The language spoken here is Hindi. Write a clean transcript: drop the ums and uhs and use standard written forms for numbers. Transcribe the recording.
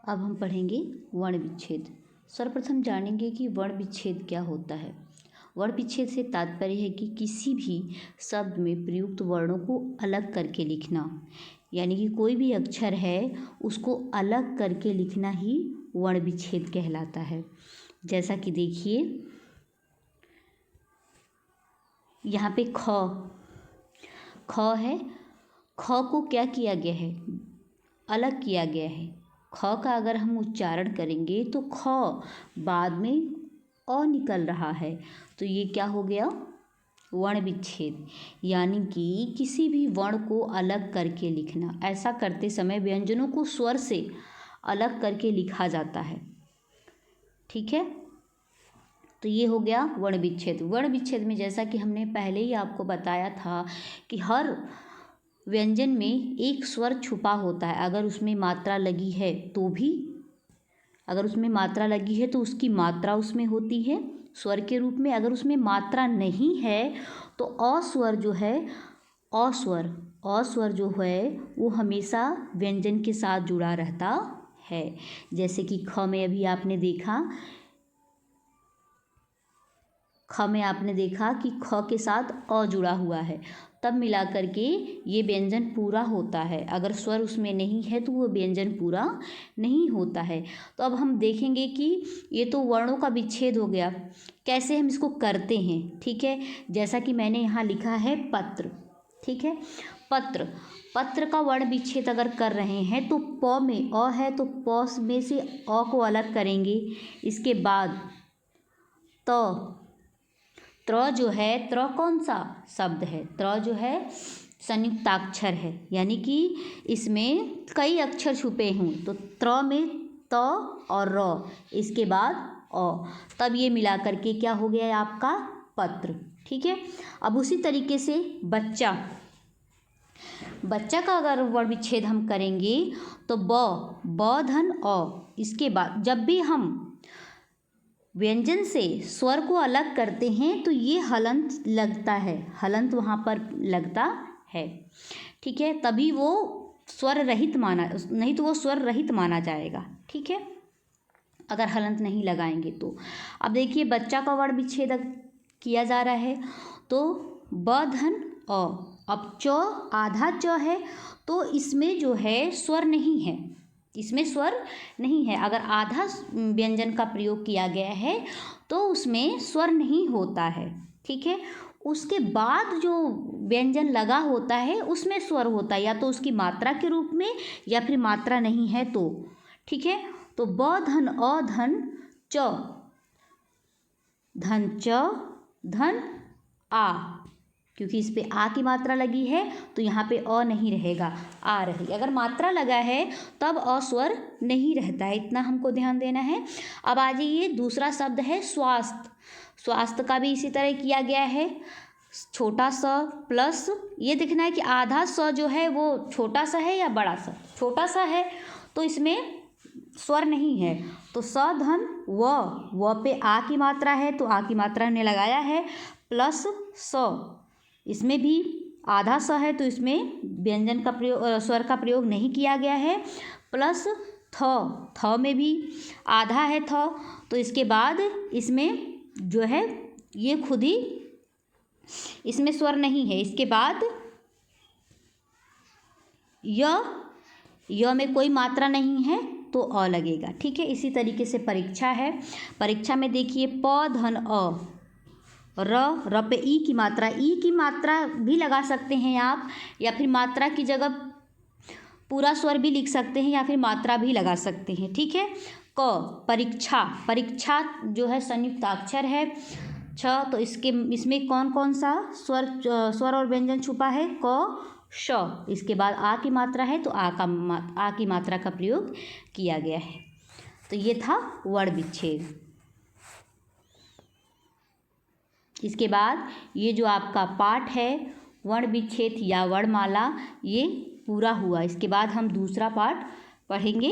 अब हम पढ़ेंगे वर्ण विच्छेद। सर्वप्रथम जानेंगे कि वर्ण विच्छेद क्या होता है। वर्ण विच्छेद से तात्पर्य है कि किसी भी शब्द में प्रयुक्त वर्णों को अलग करके लिखना, यानी कि कोई भी अक्षर है उसको अलग करके लिखना ही वर्ण विच्छेद कहलाता है। जैसा कि देखिए यहाँ पे ख है, ख को क्या किया गया है, अलग किया गया है। ख का अगर हम उच्चारण करेंगे तो ख बाद में अ निकल रहा है, तो ये क्या हो गया, वर्ण विच्छेद। यानी कि किसी भी वर्ण को अलग करके लिखना। ऐसा करते समय व्यंजनों को स्वर से अलग करके लिखा जाता है। ठीक है, तो ये हो गया वर्ण विच्छेद। वर्ण विच्छेद में जैसा कि हमने पहले ही आपको बताया था कि हर व्यंजन में एक स्वर छुपा होता है। अगर उसमें मात्रा लगी है तो भी, अगर उसमें मात्रा लगी है तो उसकी मात्रा उसमें होती है स्वर के रूप में। अगर उसमें मात्रा नहीं है तो अस्वर जो है, अस्वर जो है वो हमेशा व्यंजन के साथ जुड़ा रहता है। जैसे कि ख में अभी आपने देखा, कि ख के साथ अ जुड़ा हुआ है, तब मिला करके ये व्यंजन पूरा होता है। अगर स्वर उसमें नहीं है तो वो व्यंजन पूरा नहीं होता है। तो अब हम देखेंगे कि ये तो वर्णों का विच्छेद हो गया, कैसे हम इसको करते हैं। ठीक है, जैसा कि मैंने यहाँ लिखा है पत्र। ठीक है, पत्र का वर्ण विच्छेद अगर कर रहे हैं तो प में अ है तो प में से अ को अलग करेंगे। इसके बाद त्र जो है, त्र कौन सा शब्द है, त्र जो है संयुक्ताक्षर है, यानी कि इसमें कई अक्षर छुपे हों। तो त्र में त और र, इसके बाद अ, तब ये मिला करके क्या हो गया है आपका पत्र। ठीक है, अब उसी तरीके से बच्चा का अगर वर्ण विच्छेद हम करेंगे तो ब धन अ, इसके बाद जब भी हम व्यंजन से स्वर को अलग करते हैं तो ये हलंत लगता है, हलंत वहाँ पर लगता है। ठीक है, तभी वो स्वर रहित माना, नहीं तो वो स्वर रहित माना जाएगा। ठीक है, अगर हलंत नहीं लगाएंगे तो। अब देखिए बच्चा का वर्ण विच्छेद किया जा रहा है तो ब धन अ, अब च आधा च है तो इसमें जो है स्वर नहीं है, इसमें स्वर नहीं है। अगर आधा व्यंजन का प्रयोग किया गया है तो उसमें स्वर नहीं होता है। ठीक है, उसके बाद जो व्यंजन लगा होता है उसमें स्वर होता है, या तो उसकी मात्रा के रूप में या फिर मात्रा नहीं है तो। ठीक है, तो ब धन अ धन च, धन च धन आ, क्योंकि इस पे आ की मात्रा लगी है तो यहाँ पे अ नहीं रहेगा, आ रहेगी। अगर मात्रा लगा है तब अस्वर नहीं रहता है, इतना हमको ध्यान देना है। अब आ जाइए, दूसरा शब्द है स्वास्थ्य। स्वास्थ्य का भी इसी तरह किया गया है, छोटा स प्लस ये देखना है कि आधा स जो है वो छोटा सा है या बड़ा सा। छोटा सा है तो इसमें स्वर नहीं है, तो स धन व पे आ की मात्रा है तो आ की मात्रा ने लगाया है, प्लस स, इसमें भी आधा स है तो इसमें व्यंजन का प्रयोग, स्वर का प्रयोग नहीं किया गया है, प्लस थ में भी आधा है थ, तो इसके बाद इसमें जो है ये खुद ही, इसमें स्वर नहीं है। इसके बाद य में कोई मात्रा नहीं है तो अ लगेगा। ठीक है, इसी तरीके से परीक्षा है। परीक्षा में देखिए प धन अ, र पे ई की मात्रा भी लगा सकते हैं आप, या फिर मात्रा की जगह पूरा स्वर भी लिख सकते हैं या फिर मात्रा भी लगा सकते हैं। ठीक है, क परीक्षा जो है संयुक्ताक्षर है। छ, तो इसमें कौन कौन सा स्वर और व्यंजन छुपा है, क श, इसके बाद आ की मात्रा है तो आ की मात्रा का प्रयोग किया गया है। तो ये था वर्ण विच्छेद। इसके बाद ये जो आपका पाठ है वर्ण विच्छेद या वर्णमाला, ये पूरा हुआ। इसके बाद हम दूसरा पाठ पढ़ेंगे